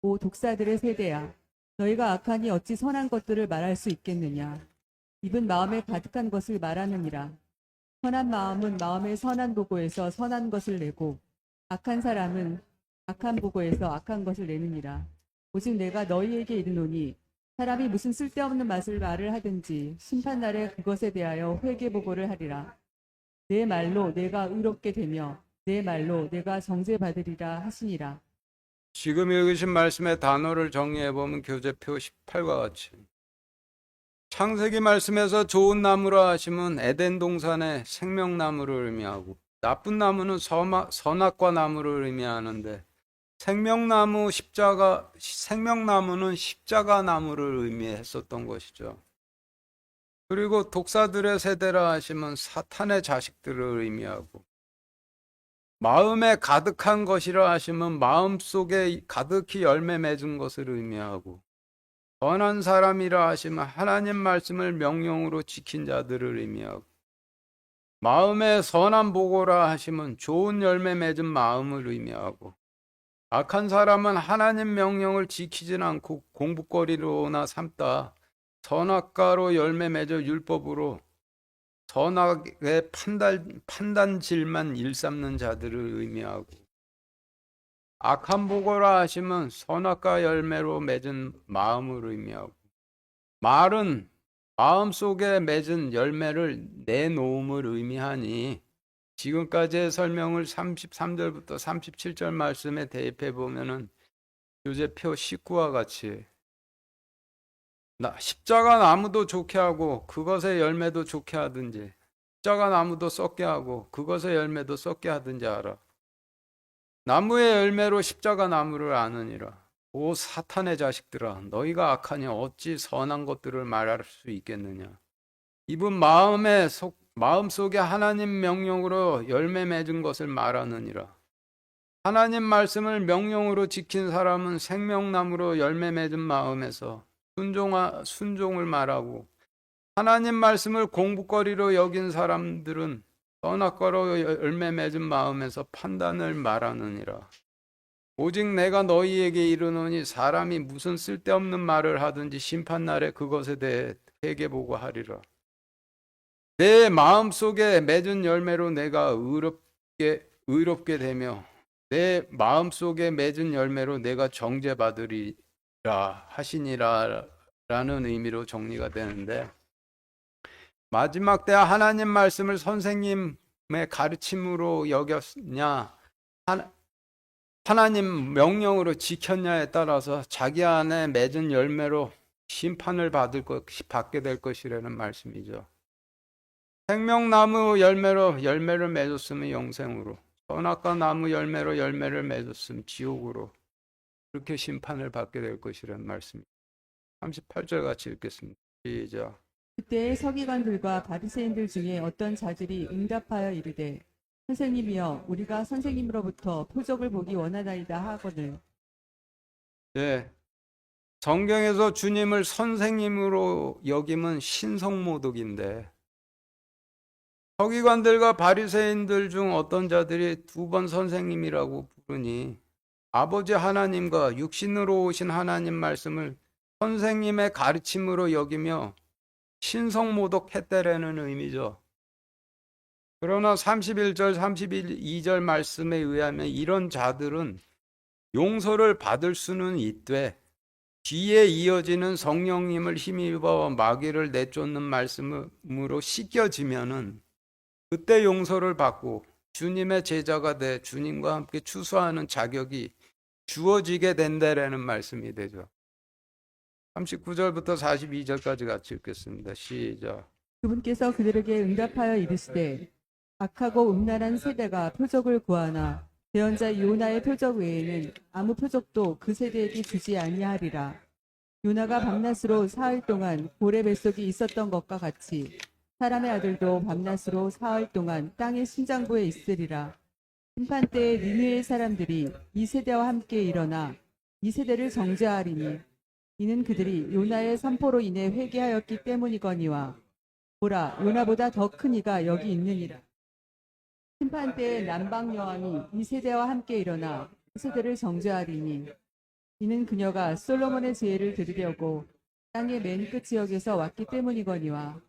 오 독사들의 세대야, 너희가 악하니 어찌 선한 것들을 말할 수 있겠느냐. 입은 마음에 가득한 것을 말하느니라. 선한 마음은 마음의 선한 보고에서 선한 것을 내고 악한 사람은 악한 보고에서 악한 것을 내느니라. 오직 내가 너희에게 이르노니 사람이 무슨 쓸데없는 말을 하든지 심판날에 그것에 대하여 회개보고를 하리라. 내 말로 내가 의롭게 되며 내 말로 내가 정죄받으리라 하시니라. 지금 읽으신 말씀의 단어를 정리해보면 교재표 18과 같이 창세기 말씀에서 좋은 나무라 하시면 에덴 동산의 생명나무를 의미하고 나쁜 나무는 선악과 나무를 의미하는데 생명나무는 십자가 나무를 의미했었던 것이죠. 그리고 독사들의 세대라 하시면 사탄의 자식들을 의미하고 마음에 가득한 것이라 하시면 마음속에 가득히 열매 맺은 것을 의미하고 선한 사람이라 하시면 하나님 말씀을 명령으로 지킨 자들을 의미하고 마음에 선한 보고라 하시면 좋은 열매 맺은 마음을 의미하고 악한 사람은 하나님 명령을 지키진 않고 공부거리로나 삼다 선악과로 열매 맺어 율법으로 선악의 판단질만 일삼는 자들을 의미하고 악한 보고라 하시면 선악과 열매로 맺은 마음을 의미하고 말은 마음속에 맺은 열매를 내놓음을 의미하니 지금까지의 설명을 33절부터 37절 말씀에 대입해 보면은 교재표 19와 같이 십자가 나무도 좋게 하고 그것의 열매도 좋게 하든지 십자가 나무도 썩게 하고 그것의 열매도 썩게 하든지 하라. 나무의 열매로 십자가 나무를 아느니라. 오 사탄의 자식들아, 너희가 악하니 어찌 선한 것들을 말할 수 있겠느냐. 입은 마음속에 하나님 명령으로 열매 맺은 것을 말하느니라. 하나님 말씀을 명령으로 지킨 사람은 생명나무로 열매 맺은 마음에서 순종을 말하고, 하나님 말씀을 공부거리로 여긴 사람들은 선악과로 열매 맺은 마음에서 판단을 말하느니라. 오직 내가 너희에게 이르노니 사람이 무슨 쓸데없는 말을 하든지 심판날에 그것에 대해 회개보고 하리라. 내 마음속에 맺은 열매로 내가 의롭게 되며 내 마음속에 맺은 열매로 내가 정죄받으리라 하시니라 라는 의미로 정리가 되는데, 마지막 때 하나님 말씀을 선생님의 가르침으로 여겼냐 하나님 명령으로 지켰냐에 따라서 자기 안에 맺은 열매로 심판을 받게 될 것이라는 말씀이죠. 생명나무 열매를 맺었으면 영생으로, 선악과 나무 열매로 열매를 맺었으면 지옥으로, 그렇게 심판을 받게 될 것이라는 말씀입니다. 38절 같이 읽겠습니다. 시작. 그때 서기관들과 바리새인들 중에 어떤 자들이 응답하여 이르되 선생님이여 우리가 선생님으로부터 표적을 보기 원하나이다 하거늘. 예, 성경에서 주님을 선생님으로 여김은 신성모독인데, 서기관들과 바리새인들 중 어떤 자들이 두 번 선생님이라고 부르니 아버지 하나님과 육신으로 오신 하나님 말씀을 선생님의 가르침으로 여기며 신성모독했다라는 의미죠. 그러나 31절, 32절 말씀에 의하면 이런 자들은 용서를 받을 수는 있되 뒤에 이어지는 성령님을 힘입어 마귀를 내쫓는 말씀으로 씻겨지면은 그때 용서를 받고 주님의 제자가 돼 주님과 함께 추수하는 자격이 주어지게 된다라는 말씀이 되죠. 39절부터 42절까지 같이 읽겠습니다. 시작. 그분께서 그들에게 응답하여 이르시되 악하고 음란한 세대가 표적을 구하나 대언자 요나의 표적 외에는 아무 표적도 그 세대에게 주지 아니하리라. 요나가 밤낮으로 사흘 동안 고래 뱃속에 있었던 것과 같이 사람의 아들도 밤낮으로 사흘 동안 땅의 심장부에 있으리라. 심판 때에 니느웨의 사람들이 이 세대와 함께 일어나 이 세대를 정죄하리니 이는 그들이 요나의 선포로 인해 회개하였기 때문이거니와 보라 요나보다 더 큰 이가 여기 있느니라. 심판 때에 남방 여왕이 이 세대와 함께 일어나 이 세대를 정죄하리니 이는 그녀가 솔로몬의 지혜를 들으려고 땅의 맨 끝 지역에서 왔기 때문이거니와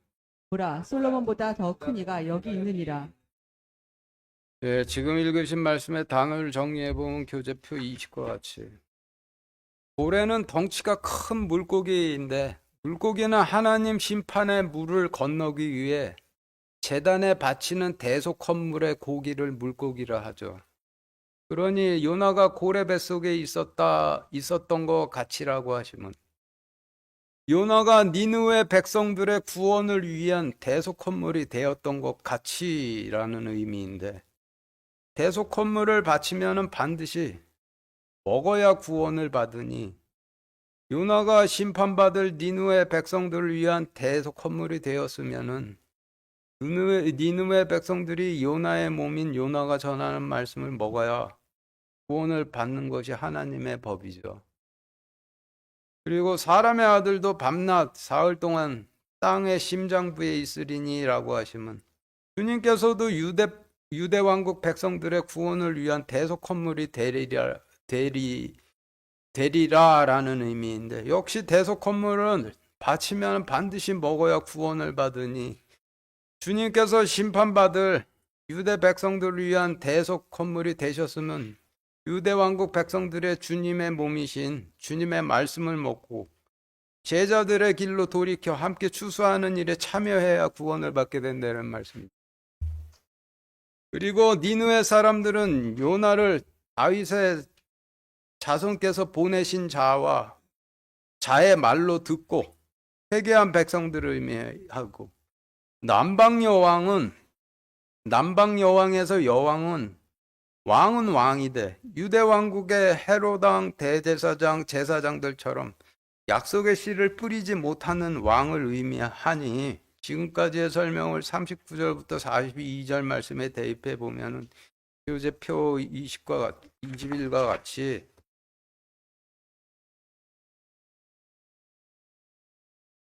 보라 솔로몬보다 더 큰 이가 여기 있느니라. 네, 지금 읽으신 말씀의 단어를 정리해 보면 교재표 20과 같이, 고래는 덩치가 큰 물고기인데 물고기는 하나님 심판의 물을 건너기 위해 제단에 바치는 대속 헌물의 고기를 물고기라 하죠. 그러니 요나가 고래 뱃속에 있었던 것 같이라고 하시면, 요나가 니느웨 백성들의 구원을 위한 대속 헌물이 되었던 것 같이라는 의미인데, 대속 헌물을 바치면은 반드시 먹어야 구원을 받으니 요나가 심판받을 니느웨 백성들을 위한 대속 헌물이 되었으면은 니느웨 백성들이 요나의 몸인 요나가 전하는 말씀을 먹어야 구원을 받는 것이 하나님의 법이죠. 그리고 사람의 아들도 밤낮 사흘 동안 땅의 심장부에 있으리니라고 하시면, 주님께서도 유대 왕국 백성들의 구원을 위한 대속 헌물이 되리라라는 의미인데, 역시 대속 헌물은 바치면 반드시 먹어야 구원을 받으니 주님께서 심판받을 유대 백성들을 위한 대속 헌물이 되셨으면 유대 왕국 백성들의 주님의 몸이신 주님의 말씀을 먹고 제자들의 길로 돌이켜 함께 추수하는 일에 참여해야 구원을 받게 된다는 말씀입니다. 그리고 니느웨 사람들은 요나를 다윗의 자손께서 보내신 자의 말로 듣고 회개한 백성들을 의미하고, 남방 여왕에서 여왕은 왕이되 유대 왕국의 헤롯 왕, 대제사장, 제사장들처럼 약속의 씨를 뿌리지 못하는 왕을 의미하니, 지금까지의 설명을 39절부터 42절 말씀에 대입해 보면은 교재표 21과 같이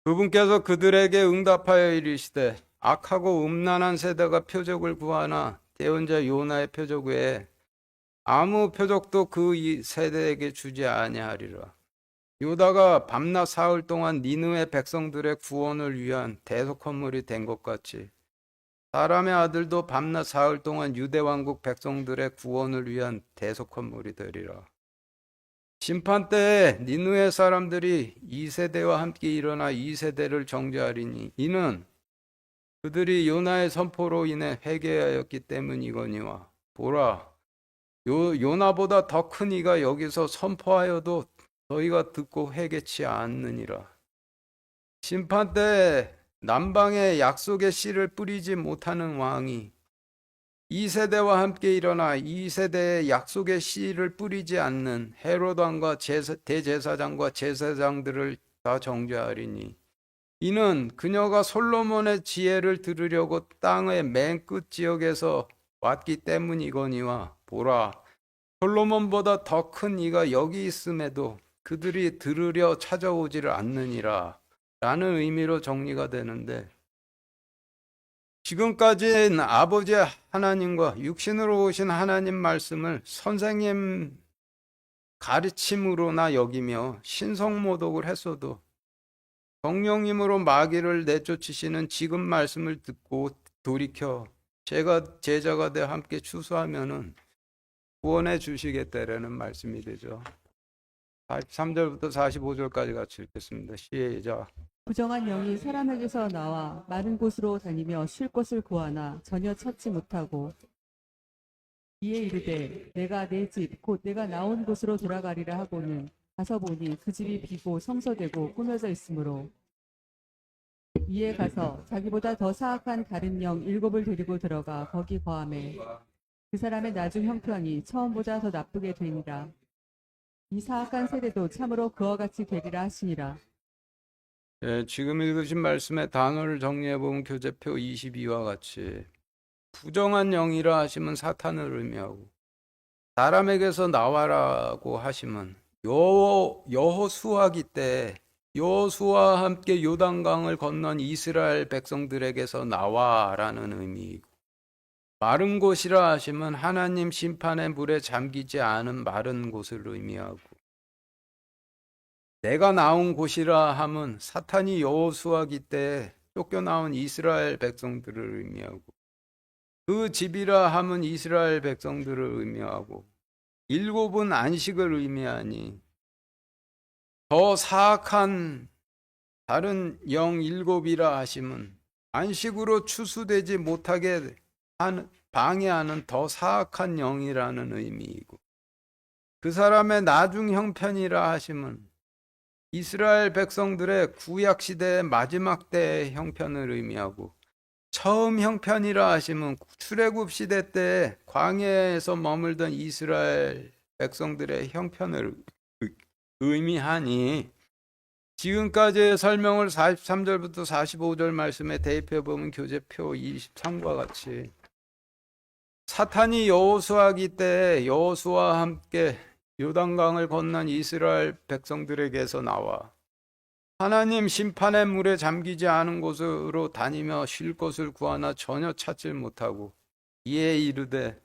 그분께서 그들에게 응답하여 이르시되, 악하고 음란한 세대가 표적을 구하나 대언자 요나의 표적 외에 아무 표적도 그 이 세대에게 주지 아니하리라. 요다가 밤낮 사흘 동안 니느웨 백성들의 구원을 위한 대속 헌물이 된 것 같이, 사람의 아들도 밤낮 사흘 동안 유대 왕국 백성들의 구원을 위한 대속 헌물이 되리라. 심판 때에 니느웨 사람들이 이 세대와 함께 일어나 이 세대를 정죄하리니, 이는 그들이 요나의 선포로 인해 회개하였기 때문이거니와, 보라, 요나보다 더 큰 이가 여기서 선포하여도 너희가 듣고 회개치 않느니라. 심판 때에 남방에 약속의 씨를 뿌리지 못하는 왕이 이 세대와 함께 일어나 이 세대에 약속의 씨를 뿌리지 않는 헤롯 왕과 대제사장과 제사장들을 다 정죄하리니, 이는 그녀가 솔로몬의 지혜를 들으려고 땅의 맨 끝 지역에서 왔기 때문이거니와, 보라, 솔로몬보다 더 큰 이가 여기 있음에도 그들이 들으려 찾아오지를 않느니라 라는 의미로 정리가 되는데, 지금까지는 아버지 하나님과 육신으로 오신 하나님 말씀을 선생님 가르침으로나 여기며 신성모독을 했어도, 성령님으로 마귀를 내쫓으시는 지금 말씀을 듣고 돌이켜 제가 제자가 되어 함께 추수하면은 구원해 주시겠다라는 말씀이 되죠. 43절부터 45절까지 같이 읽겠습니다. 시작. 부정한 영이 사람에게서 나와 마른 곳으로 다니며 쉴 곳을 구하나 전혀 찾지 못하고, 이에 이르되 내가 내 집 곧 내가 나온 곳으로 돌아가리라 하고는 가서 보니 그 집이 비고 성소되고 꾸며져 있으므로, 이에 가서 자기보다 더 사악한 다른 영 7을 데리고 들어가 거기 거하매 그 사람의 나중 형편이 처음보다 더 나쁘게 되니라. 이 사악한 세대도 참으로 그와 같이 되리라 하시니라. 지금 읽으신 말씀의 단어를 정리해 보면 교재표 22와 같이, 부정한 영이라 하시면 사탄을 의미하고, 사람에게서 나와라고 하시면 여호수아기 때 여호수아와 함께 요단강을 건넌 이스라엘 백성들에게서 나와라는 의미이고, 마른 곳이라 하시면 하나님 심판의 물에 잠기지 않은 마른 곳을 의미하고, 내가 나온 곳이라 함은 사탄이 여호수아기 때 쫓겨나온 이스라엘 백성들을 의미하고, 그 집이라 함은 이스라엘 백성들을 의미하고, 7은 안식을 의미하니 더 사악한 다른 영 7이라 하심은 안식으로 추수되지 못하게 방해하는 더 사악한 영이라는 의미이고, 그 사람의 나중 형편이라 하심은 이스라엘 백성들의 구약 시대의 마지막 때의 형편을 의미하고, 처음 형편이라 하시면 출애굽 시대 때 광야에서 머물던 이스라엘 백성들의 형편을 의미하니, 지금까지의 설명을 43절부터 45절 말씀에 대입해 보면 교재표 23과 같이, 사탄이 여호수아기 때 여호수아와 함께 요단강을 건넌 이스라엘 백성들에게서 나와 하나님 심판의 물에 잠기지 않은 곳으로 다니며 쉴 곳을 구하나 전혀 찾질 못하고, 이에 이르되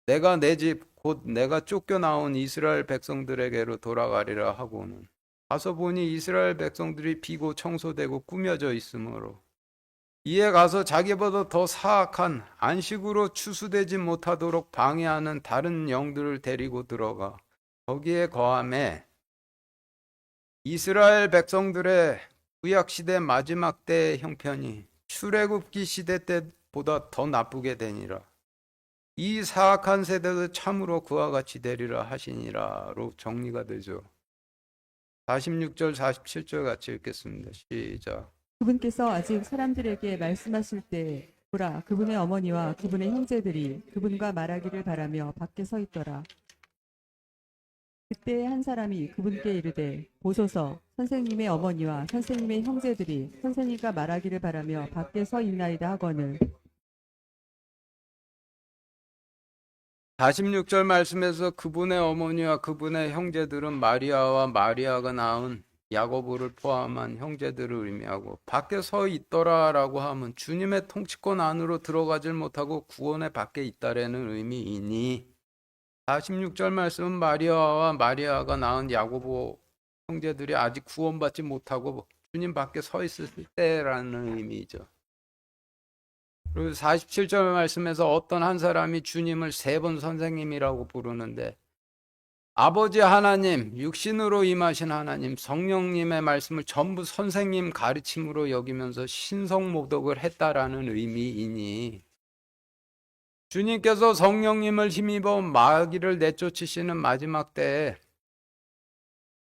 내가 내 집 곧 내가 쫓겨나온 이스라엘 백성들에게로 돌아가리라 하고는 가서 보니 이스라엘 백성들이 비고 청소되고 꾸며져 있으므로, 이에 가서 자기보다 더 사악한 안식으로 추수되지 못하도록 방해하는 다른 영들을 데리고 들어가 거기에 거하매 이스라엘 백성들의 구약시대 마지막 때의 형편이 출애굽기 시대 때보다 더 나쁘게 되니라. 이 사악한 세대도 참으로 그와 같이 되리라 하시니라로 정리가 되죠. 46절 47절 같이 읽겠습니다. 시작. 그분께서 아직 사람들에게 말씀하실 때 보라 그분의 어머니와 그분의 형제들이 그분과 말하기를 바라며 밖에 서 있더라. 그때 한 사람이 그분께 이르되 보소서 선생님의 어머니와 선생님의 형제들이 선생님과 말하기를 바라며 밖에 서 있나이다 하거늘 46절 말씀에서 그분의 어머니와 그분의 형제들은 마리아와 마리아가 낳은 야고보를 포함한 형제들을 의미하고 밖에 서 있더라라고 하면 주님의 통치권 안으로 들어가질 못하고 구원의 밖에 있다라는 의미이니 46절 말씀은 마리아와 마리아가 낳은 야고보 형제들이 아직 구원받지 못하고 주님 밖에 서 있을 때라는 의미죠. 그리고 47절 말씀에서 어떤 한 사람이 주님을 3번 선생님이라고 부르는데 아버지 하나님, 육신으로 임하신 하나님, 성령님의 말씀을 전부 선생님 가르침으로 여기면서 신성모독을 했다라는 의미이니 주님께서 성령님을 힘입어 마귀를 내쫓으시는 마지막 때에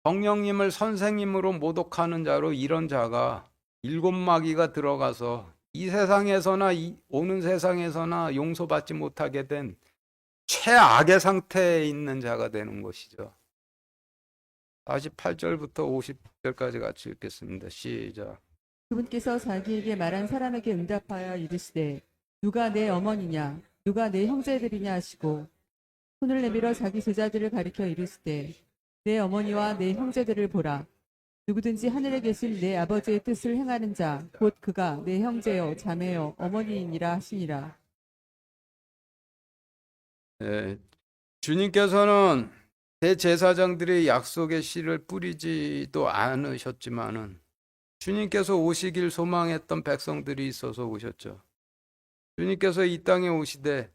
성령님을 선생님으로 모독하는 자로 이런 자가 7마귀가 들어가서 이 세상에서나 오는 세상에서나 용서받지 못하게 된 최악의 상태에 있는 자가 되는 것이죠. 48절부터 50절까지 같이 읽겠습니다. 시작. 그분께서 자기에게 말한 사람에게 응답하여 이르시되 누가 내 어머니냐 누가 내 형제들이냐 하시고 손을 내밀어 자기 제자들을 가리켜 이르시되 내 어머니와 내 형제들을 보라 누구든지 하늘에 계신 내 아버지의 뜻을 행하는 자 곧 그가 내 형제요 자매요 어머니이니라 하시니라. 네, 주님께서는 대제사장들의 약속의 씨를 뿌리지도 않으셨지만은 주님께서 오시길 소망했던 백성들이 있어서 오셨죠. 주님께서 이 땅에 오시되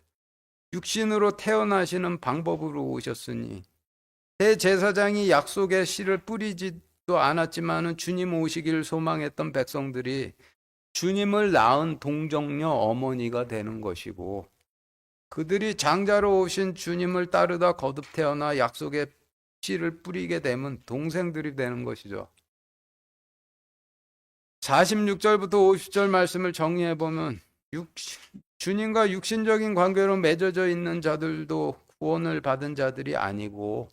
육신으로 태어나시는 방법으로 오셨으니 대제사장이 약속의 씨를 뿌리지도 않았지만은 주님 오시길 소망했던 백성들이 주님을 낳은 동정녀 어머니가 되는 것이고 그들이 장자로 오신 주님을 따르다 거듭 태어나 약속의 씨를 뿌리게 되면 동생들이 되는 것이죠. 46절부터 50절 말씀을 정리해 보면 주님과 육신적인 관계로 맺어져 있는 자들도 구원을 받은 자들이 아니고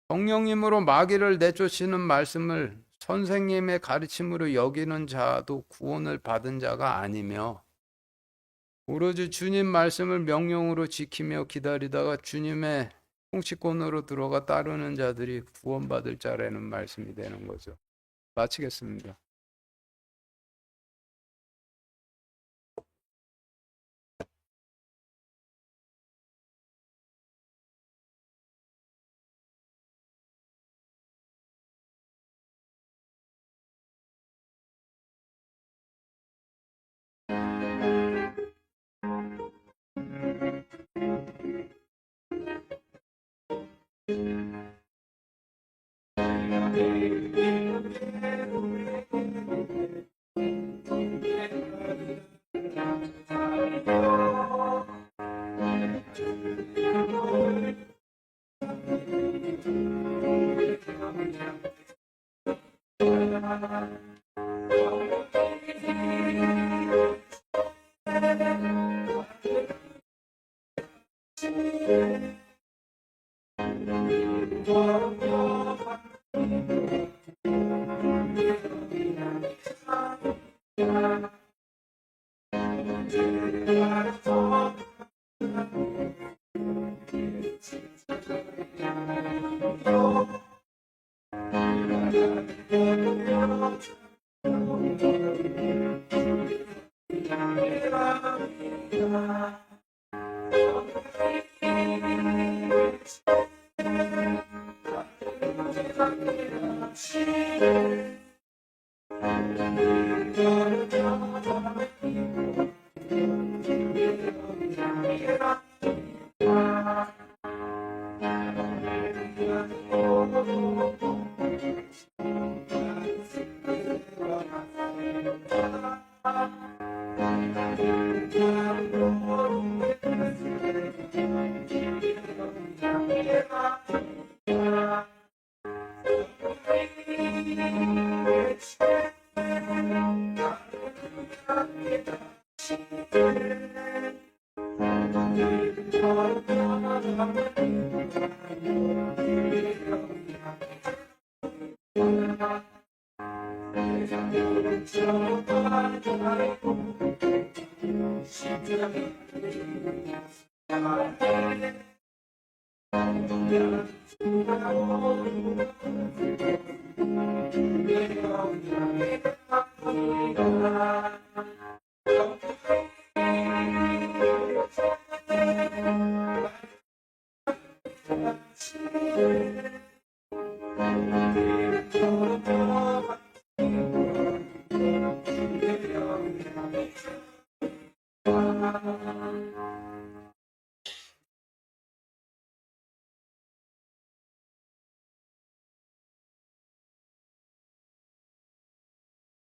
성령님으로 마귀를 내쫓으시는 말씀을 선생님의 가르침으로 여기는 자도 구원을 받은 자가 아니며 오로지 주님 말씀을 명령으로 지키며 기다리다가 주님의 통치권으로 들어가 따르는 자들이 구원받을 자라는 말씀이 되는 거죠. 마치겠습니다.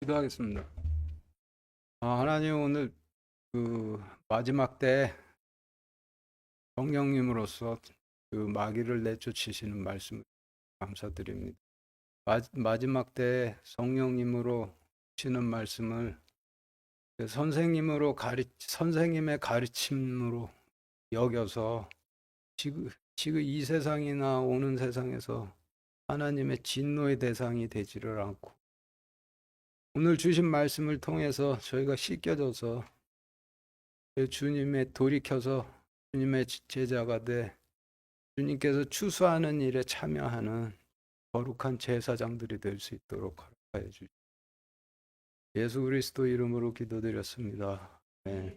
기도하겠습니다. 하나님, 오늘 그 마지막 때 성령님으로서 그 마귀를 내쫓으시는 말씀 감사드립니다. 마지막 때 성령님으로 주시는 말씀을 그 선생님의 가르침으로 여겨서 지금 이 세상이나 오는 세상에서 하나님의 진노의 대상이 되지를 않고 오늘 주신 말씀을 통해서 저희가 씻겨져서 주님의 돌이켜서 주님의 제자가 돼 주님께서 추수하는 일에 참여하는 거룩한 제사장들이 될 수 있도록 하여 주시옵소서. 예수 그리스도 이름으로 기도드렸습니다. 네.